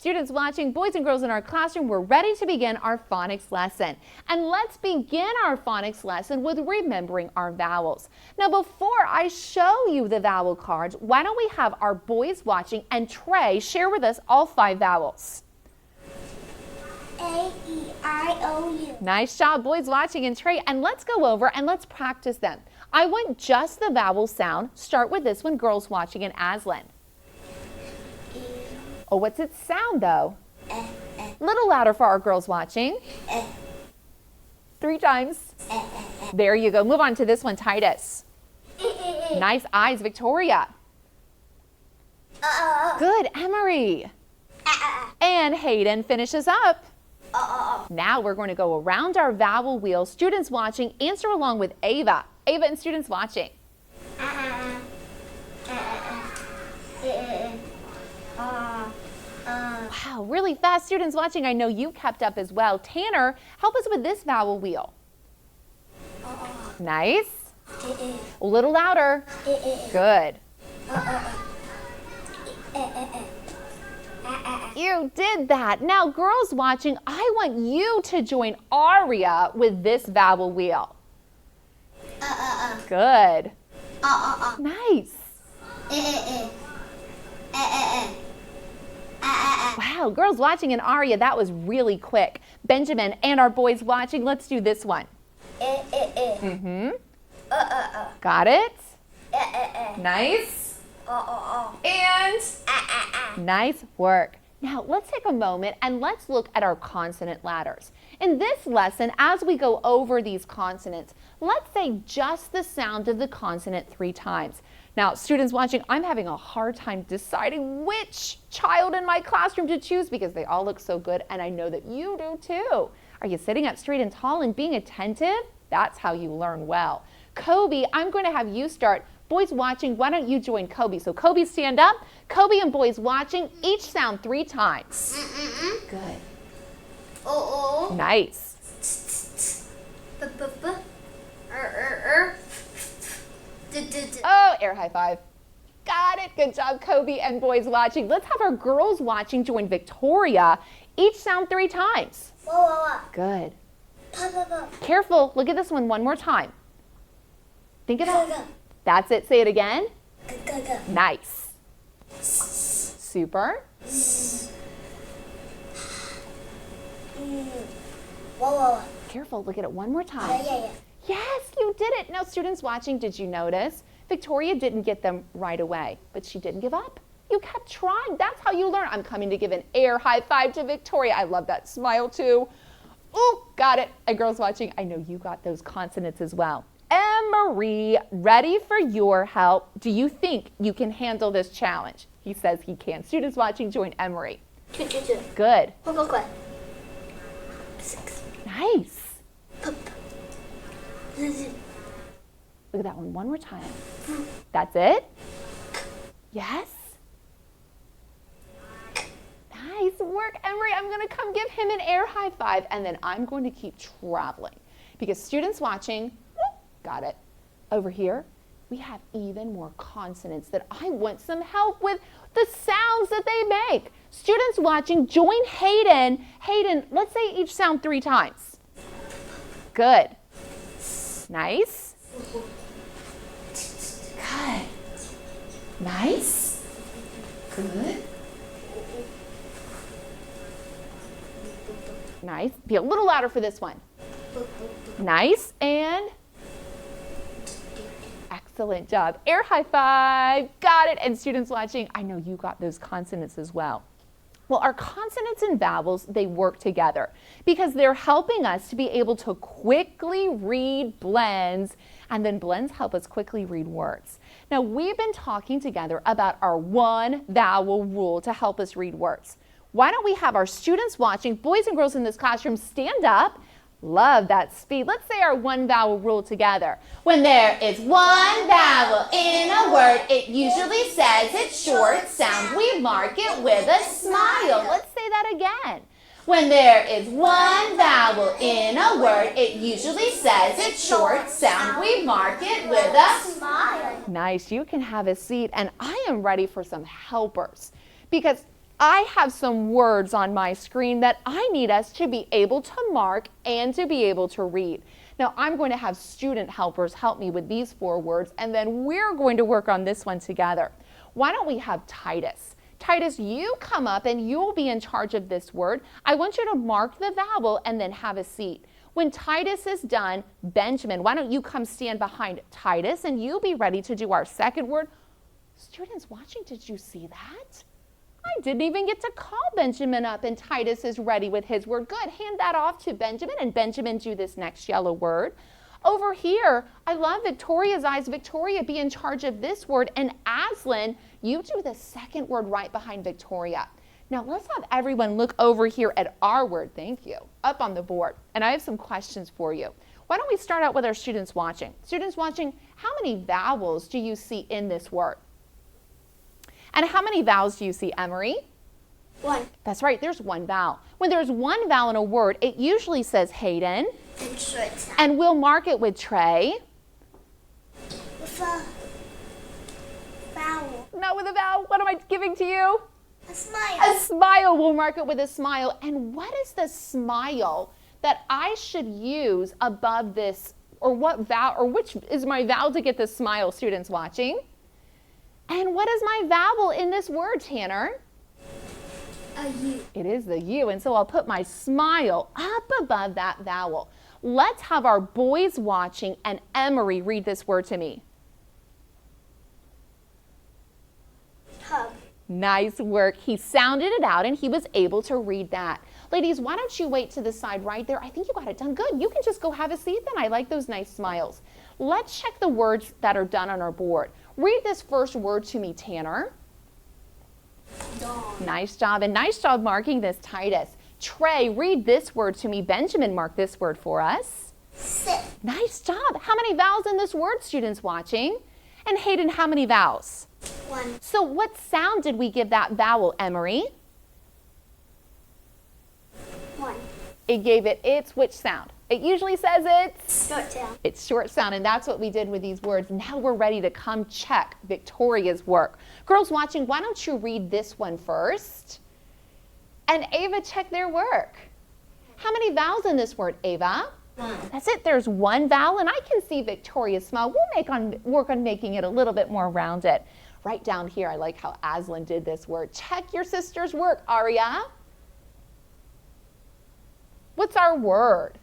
Students watching, boys and girls in our classroom, we're ready to begin our phonics lesson. And let's begin our phonics lesson with remembering our vowels. Now, before I show you the vowel cards, why don't we have our boys watching and Trey share with us all 5 vowels. A-E-I-O-U. Nice job, boys watching and Trey. And let's go over and let's practice them. I want just the vowel sound. Start with this one, girls watching, and Aslan. Oh, what's its sound though? A little louder for our girls watching. 3 times. There you go. Move on to this one, Titus. Nice eyes, Victoria. Good, Emery. And Hayden finishes up. Now we're going to go around our vowel wheel. Students watching, answer along with Ava. Ava and students watching. Wow, really fast. Students watching, I know you kept up as well. Tanner, help us with this vowel wheel. Nice. A little louder. Good. You did that. Now, girls watching, I want you to join Aria with this vowel wheel. Good. Nice. Wow, girls watching and Aria, that was really quick. Benjamin and our boys watching, let's do this one. Got it? Nice. And nice work. Now, let's take a moment and let's look at our consonant ladders. In this lesson, as we go over these consonants, let's say just the sound of the consonant 3 times. Now, students watching, I'm having a hard time deciding which child in my classroom to choose because they all look so good, and I know that you do too. Are you sitting up straight and tall and being attentive? That's how you learn well. Kobe, I'm going to have you start. Boys watching, why don't you join Kobe? So Kobe, stand up. Kobe and boys watching, each sound 3 times. Good. Nice. Oh, air high five. Got it. Good job, Kobe and boys watching. Let's have our girls watching join Victoria. Each sound 3 times. Good. Careful. Look at this one more time. Think about it. That's it. Say it again. Nice. Super. Careful. Look at it one more time. Yes, you did it. Now, students watching, did you notice? Victoria didn't get them right away, but she didn't give up. You kept trying. That's how you learn. I'm coming to give an air high five to Victoria. I love that smile too. Ooh, got it. And girls watching, I know you got those consonants as well. Emery, ready for your help. Do you think you can handle this challenge? He says he can. Students watching, join Emery. Good. 6. Nice. Look at that one more time. That's it? Yes? Nice work, Emery. I'm going to come give him an air high five, and then I'm going to keep traveling. Because students watching, got it. Over here, we have even more consonants that I want some help with the sounds that they make. Students watching, join Hayden. Hayden, let's say each sound 3 times. Good. Nice. Good. Nice. Good. Nice. Be a little louder for this one. Nice. And excellent job. Air high five. Got it. And students watching, I know you got those consonants as well. Well, our consonants and vowels, they work together because they're helping us to be able to quickly read blends, and then blends help us quickly read words. Now, we've been talking together about our 1 vowel rule to help us read words. Why don't we have our students watching, boys and girls in this classroom, stand up. Love that speed. Let's say our 1 vowel rule together. When there is 1 vowel in a word, it usually says its short sound. We mark it with a smile. Let's say that again. When there is 1 vowel in a word, it usually says its short sound. We mark it with a smile. Nice. You can have a seat, and I am ready for some helpers. Because I have some words on my screen that I need us to be able to mark and to be able to read. Now, I'm going to have student helpers help me with these 4 words, and then we're going to work on this one together. Why don't we have Titus? Titus, you come up and you'll be in charge of this word. I want you to mark the vowel and then have a seat. When Titus is done, Benjamin, why don't you come stand behind Titus and you'll be ready to do our second word. Students watching, did you see that? I didn't even get to call Benjamin up, and Titus is ready with his word. Good, hand that off to Benjamin, and Benjamin do this next yellow word. Over here, I love Victoria's eyes. Victoria, be in charge of this word, and Aslan, you do the second word right behind Victoria. Now let's have everyone look over here at our word, thank you, up on the board. And I have some questions for you. Why don't we start out with our students watching? Students watching, how many vowels do you see in this word? And how many vowels do you see, Emery? 1. That's right, there's 1 vowel. When there's 1 vowel in a word, it usually says Hayden. And short sound. And we'll mark it with Trey. With a vowel. Not with a vowel, what am I giving to you? A smile. A smile, we'll mark it with a smile. And what is the smile that I should use above this, or what vowel, or which is my vowel to get the smile, students watching? And what is my vowel in this word, Tanner? A U. It is the U, and so I'll put my smile up above that vowel. Let's have our boys watching and Emery read this word to me. Hug. Nice work. He sounded it out and he was able to read that. Ladies, why don't you wait to the side right there? I think you got it done good. You can just go have a seat then. I like those nice smiles. Let's check the words that are done on our board. Read this first word to me, Tanner. Dawn. Nice job, and nice job marking this, Titus. Trey, read this word to me. Benjamin, mark this word for us. Sit. Nice job. How many vowels in this word, students watching? And Hayden, how many vowels? 1. So what sound did we give that vowel, Emery? 1. It gave it its which sound? It usually says it's Short sound. It's short sound, and that's what we did with these words. Now we're ready to come check Victoria's work. Girls watching, why don't you read this one first? And Ava, check their work. How many vowels in this word, Ava? 1. That's it, there's 1 vowel, and I can see Victoria's smile. We'll work on making it a little bit more rounded. Right down here, I like how Aslan did this word. Check your sister's work, Aria. What's our word?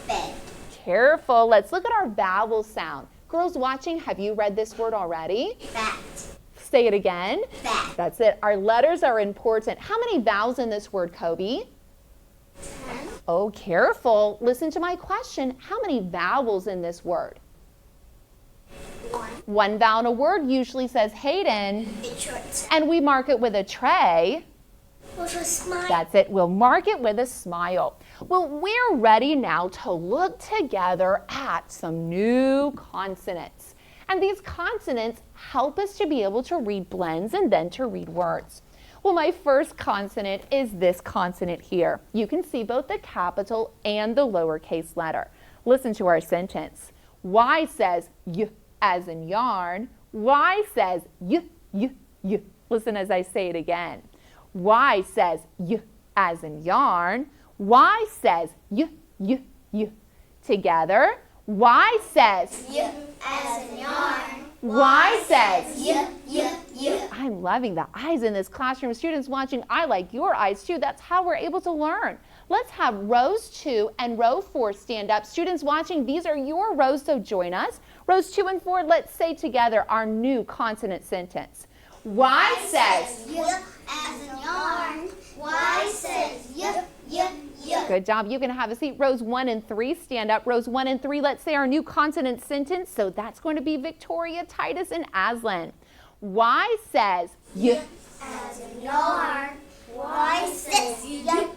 Bed. Careful, let's look at our vowel sound. Girls watching, have you read this word already? Bat. Say it again. Bat. That's it, our letters are important. How many vowels in this word, Kobe? 10. Oh, careful, listen to my question. How many vowels in this word? 1. 1 vowel in a word usually says Hayden, It's short sound. and we mark it with a Trey. With a smile. That's it, we'll mark it with a smile. Well, we're ready now to look together at some new consonants. And these consonants help us to be able to read blends and then to read words. Well, my first consonant is this consonant here. You can see both the capital and the lowercase letter. Listen to our sentence. Y says y as in yarn. Y says y, y, y. Listen as I say it again. Y says y as in yarn. Y says y, y, y. Together, Y says Y as in yarn. Y says Y. I'm loving the eyes in this classroom. Students watching, I like your eyes too. That's how we're able to learn. Let's have rows 2 and row 4 stand up. Students watching, these are your rows, so join us. Rows 2 and 4, let's say together our new consonant sentence. Y says, Y as in yarn. Y says y. good job, you can have a seat. Rows 1 and 3 stand up. Rows 1 and 3, let's say our new consonant sentence. So that's going to be Victoria, Titus, and Aslan. Y says y. As in yarn. Y says y.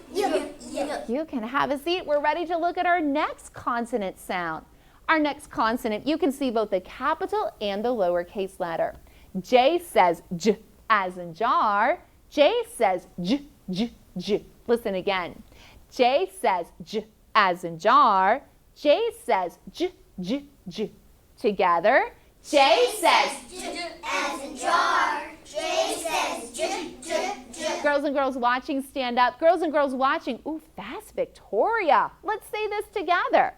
You can have a seat. We're ready to look at our next consonant sound. Our next consonant, you can see both the capital and the lowercase letter. J says j as in jar. J says j, j, j. Listen again. J says j as in jar. J says j, j, j. Together, J says J as in jar. J Girls and girls watching, stand up. Girls and girls watching. Ooh, fast, Victoria. Let's say this together.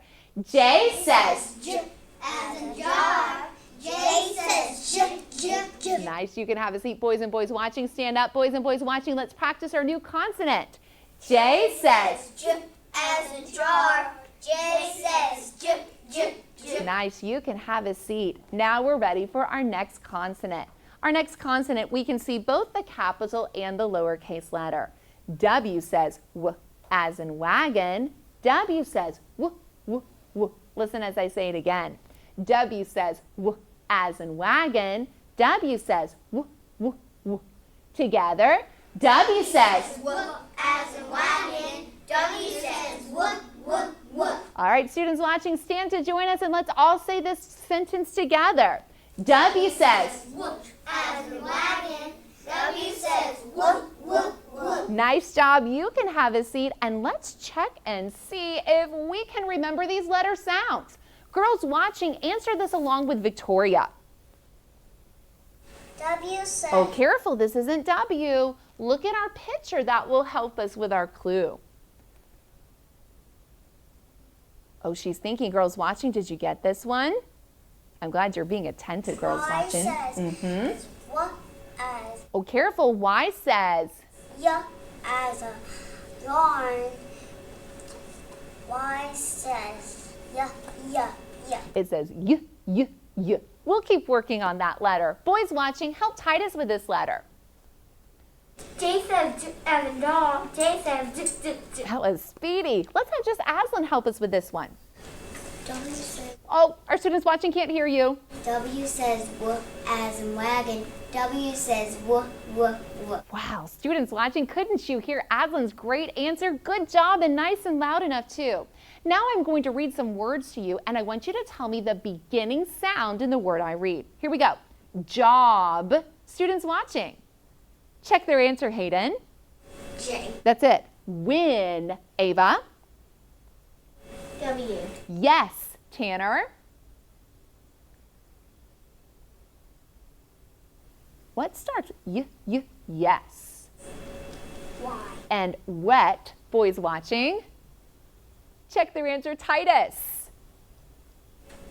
J says J as in jar. J says j, j, j. Nice. You can have a seat. Boys and boys watching, stand up. Boys and boys watching. Let's practice our new consonant. J says J as in jar. J says j, j, j. Nice. You can have a seat. Now we're ready for our next consonant. Our next consonant, we can see both the capital and the lowercase letter. W says W as in wagon. W says W, W, W. Listen as I say it again. W says W as in wagon. W says W, W, W. Together, W says W as in wagon. W says W, W, W. All right, students watching, stand to join us and let's all say this sentence together. W says W as in wagon. W says W, W, W. Nice job. You can have a seat and let's check and see if we can remember these letter sounds. Girls watching, answer this along with Victoria. W says. Oh, careful. This isn't W. Look at our picture. That will help us with our clue. Oh, she's thinking. Girls watching, did you get this one? I'm glad you're being attentive, girls watching. Says W as Oh, careful. Y says. Y as a yarn. Y says Y, Y, Y. It says Y, Y, Y. We'll keep working on that letter. Boys watching, help Titus with this letter. J says J as a dog. J says J, J, J. That was speedy. Let's have just Aslan help us with this one. W says. Oh, our students watching can't hear you. W says W as in wagon. W says W, W, W. Wow, students watching, couldn't you hear Aslan's great answer? Good job and nice and loud enough too. Now I'm going to read some words to you and I want you to tell me the beginning sound in the word I read. Here we go. Job. Students watching. Check their answer, Hayden. J. That's it. Win, Ava. W. Yes, Tanner. What starts yes. Y. And wet, boys watching. Check their answer, Titus.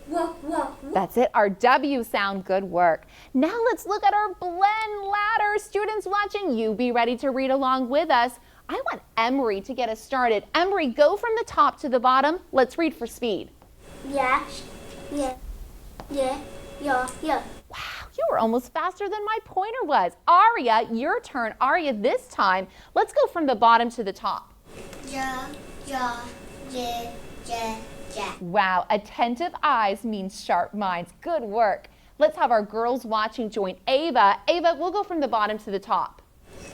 W, W, W. That's it, our W sound, good work. Now let's look at our blend ladder. Students watching, you be ready to read along with us. I want Emery to get us started. Emery, go from the top to the bottom. Let's read for speed. Yeah. Yeah. Yeah. Yeah. Yeah. Wow, you were almost faster than my pointer was. Aria, your turn. Aria, this time, let's go from the bottom to the top. Ja, ja, ja, ja, ja. Wow, attentive eyes means sharp minds. Good work. Let's have our girls watching join Ava. Ava, we'll go from the bottom to the top.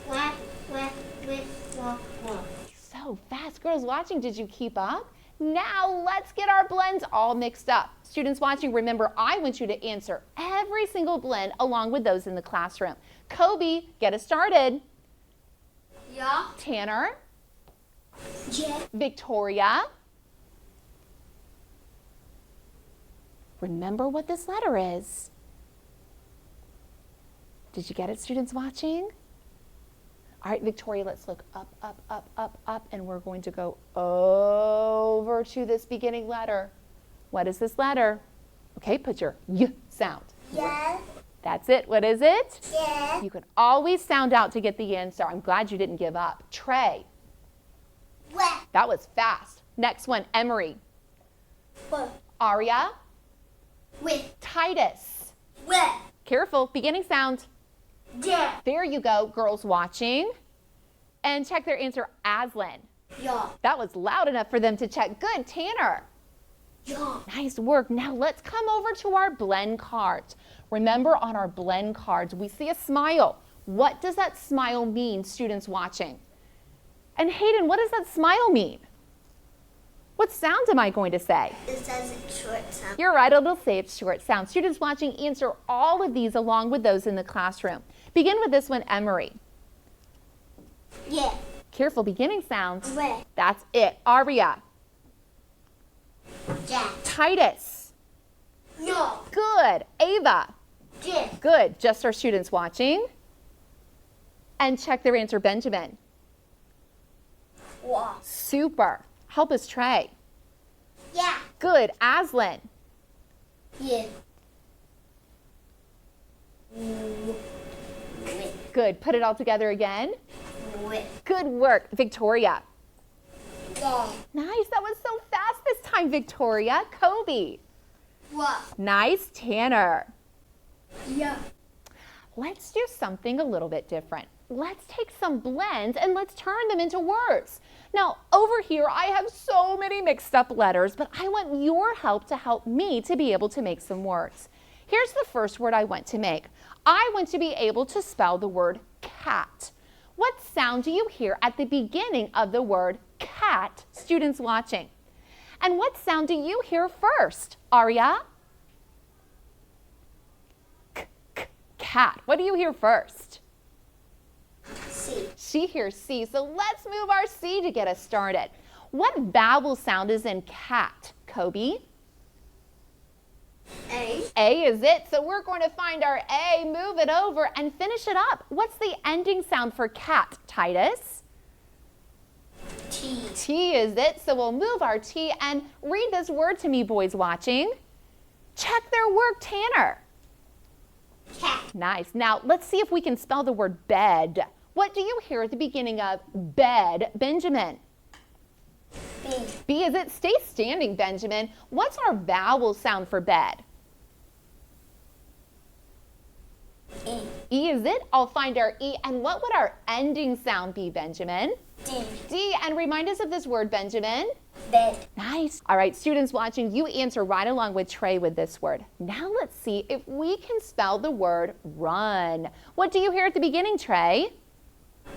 Wah, wah, wah, wah, wah. So fast. Girls watching, did you keep up? Now let's get our blends all mixed up. Students watching, remember, I want you to answer every single blend along with those in the classroom. Kobe, get us started. Ja, Tanner, ja. Victoria. Remember what this letter is. Did you get it, students watching? All right, Victoria, let's look up, up, up, up, up, and we're going to go over to this beginning letter. What is this letter? Okay, put your Y sound. Ja, That's it. What is it? ja. You can always sound out to get the answer. I'm glad you didn't give up. Trey. Wah, That was fast. Next one, Emery. wah, Aria. with, Titus. wah, Careful, beginning sound. ja, There you go, girls watching. And check their answer, Aslan. ja, That was loud enough for them to check. Good, Tanner. ja. Nice work. Now let's come over to our blend cards. Remember, on our blend cards, we see a smile. What does that smile mean, students watching? And Hayden, what does that smile mean? What sound am I going to say? It says it's short sound. You're right, it'll say it's short sound. Students watching, answer all of these along with those in the classroom. Begin with this one, Emery. Yeah, Careful, beginning sounds. wah, That's it. Aria. ja, Titus. no, Good. Ava. ja, Good. Just our students watching. And check their answer, Benjamin. Wa. Super. Help us, Trey. Yeah. Good. Aslan. Yeah. W. Good. Put it all together again. W. Good work, Victoria. Yeah. Nice. That was so fast this time, Victoria. Kobe. Wa. Nice. Tanner. Yeah. Let's do something a little bit different. Let's take some blends and let's turn them into words. Now, over here, I have so many mixed up letters, but I want your help to help me to be able to make some words. Here's the first word I want to make. I want to be able to spell the word cat. What sound do you hear at the beginning of the word cat, students watching? And what sound do you hear first, Aria? Cat. What do you hear first? C. She hears C, so let's move our C to get us started. What vowel sound is in cat, Kobe? A. A is it, so we're going to find our A, move it over, and finish it up. What's the ending sound for cat, Titus? T. T is it, so we'll move our T and read this word to me, boys watching. Check their work, Tanner. Cat. Nice. Now, let's see if we can spell the word bed. What do you hear at the beginning of bed, Benjamin? B. B is it? Stay standing, Benjamin. What's our vowel sound for bed? E. E is it? I'll find our E. And what would our ending sound be, Benjamin? D. D. And remind us of this word, Benjamin. Bed. Nice. All right, students watching, you answer right along with Trey with this word. Now let's see if we can spell the word run. What do you hear at the beginning, Trey?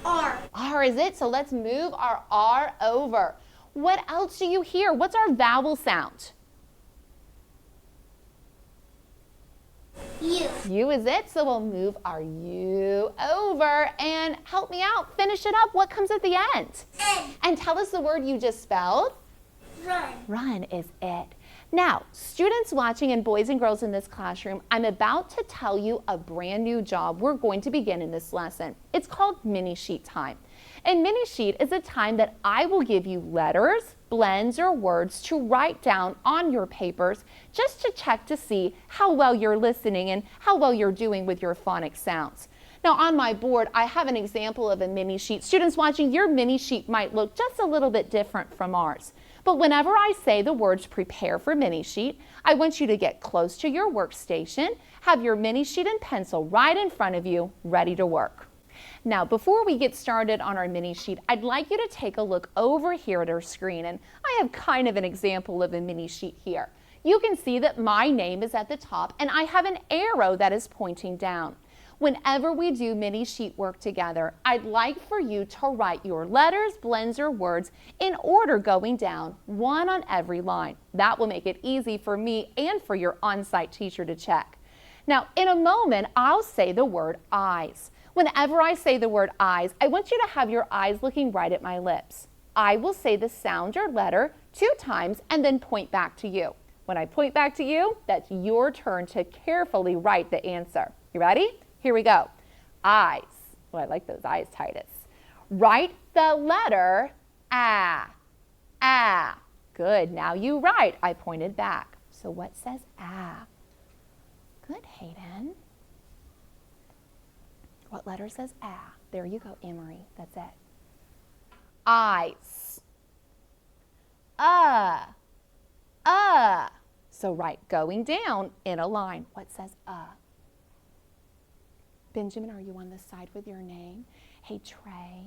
R. R is it? So let's move our R over. What else do you hear? What's our vowel sound? U. U is it? So we'll move our U over and help me out. Finish it up. What comes at the end? N. And tell us the word you just spelled. Run. Run is it. Now, students watching and boys and girls in this classroom, I'm about to tell you a brand new job we're going to begin in this lesson. It's called mini sheet time. And mini sheet is a time that I will give you letters, blends, or words to write down on your papers just to check to see how well you're listening and how well you're doing with your phonics sounds. Now on my board, I have an example of a mini sheet. Students watching, your mini sheet might look just a little bit different from ours. But whenever I say the words prepare for mini sheet, I want you to get close to your workstation, have your mini sheet and pencil right in front of you, ready to work. Now, before we get started on our mini sheet, I'd like you to take a look over here at our screen, and I have kind of an example of a mini sheet here. You can see that my name is at the top, and I have an arrow that is pointing down. Whenever we do mini sheet work together, I'd like for you to write your letters, blends, or words in order going down, one on every line. That will make it easy for me and for your on-site teacher to check. Now, in a moment, I'll say the word eyes. Whenever I say the word eyes, I want you to have your eyes looking right at my lips. I will say the sound or letter 2 times and then point back to you. When I point back to you, that's your turn to carefully write the answer. You ready? Here we go. Eyes. Oh, I like those eyes, Titus. Write the letter A. A. Good. Now you write. I pointed back. So what says A? Good, Hayden. What letter says A? There you go, Emery. That's it. Eyes. So write going down in a line. What says Benjamin, are you on the side with your name? Hey, Trey,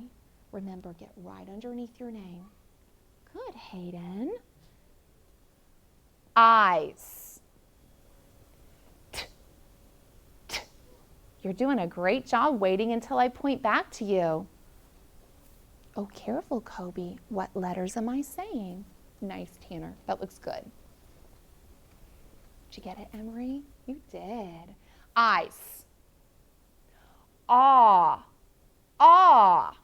remember, get right underneath your name. Good, Hayden. Eyes. T, t. You're doing a great job waiting until I point back to you. Oh, careful, Kobe. What letters am I saying? Nice, Tanner. That looks good. Did you get it, Emery? You did. Eyes. Ah. Ah.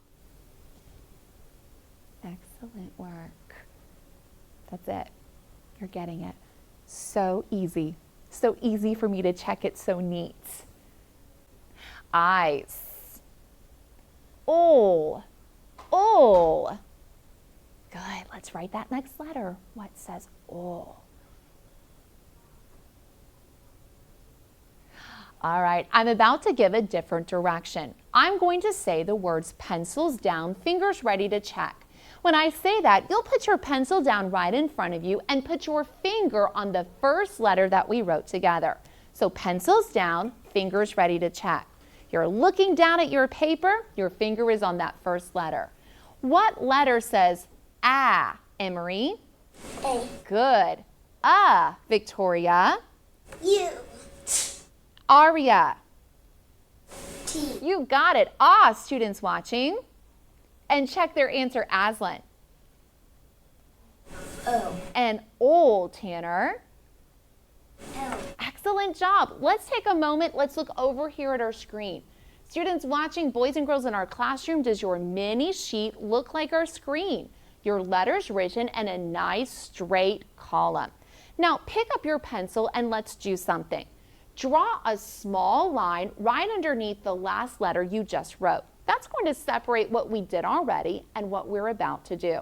Excellent work. That's it. You're getting it. So easy. So easy for me to check it so neat. Eyes. ol, ol. Good, let's write that next letter. What says ol? All right, I'm about to give a different direction. I'm going to say the words pencils down, fingers ready to check. When I say that, you'll put your pencil down right in front of you and put your finger on the first letter that we wrote together. So pencils down, fingers ready to check. You're looking down at your paper, your finger is on that first letter. What letter says ah, Emery? A. Good. Victoria. U. Aria. T. You got it. Students watching. And check their answer, Aslan. O. And ol, Tanner. L. Excellent job. Let's take a moment. Let's look over here at our screen. Students watching, boys and girls in our classroom, does your mini sheet look like our screen? Your letters written in a nice straight column. Now pick up your pencil and let's do something. Draw a small line right underneath the last letter you just wrote. That's going to separate what we did already and what we're about to do.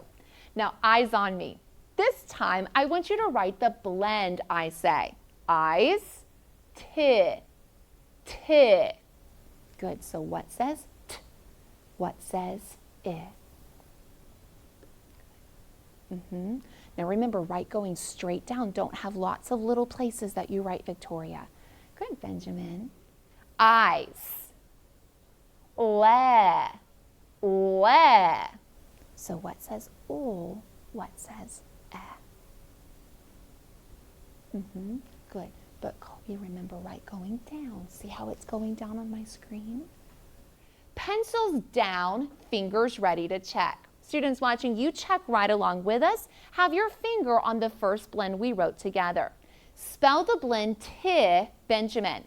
Now, eyes on me. This time, I want you to write the blend I say. Eyes, t, t. Good, so what says t? What says I? Now remember, write going straight down. Don't have lots of little places that you write, Victoria. Good, Benjamin. Eyes. Le, le. So what says ol? What says Good. But Colby, remember, right going down. See how it's going down on my screen? Pencils down, fingers ready to check. Students watching, you check right along with us. Have your finger on the first blend we wrote together. Spell the blend T, Benjamin.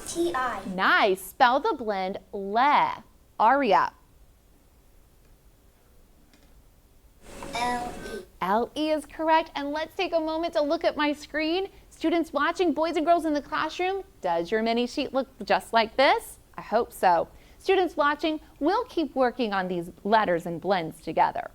T-I. Nice. Spell the blend le, Aria. L-E. L-E is correct. And let's take a moment to look at my screen. Students watching, boys and girls in the classroom, does your mini sheet look just like this? I hope so. Students watching, we'll keep working on these letters and blends together.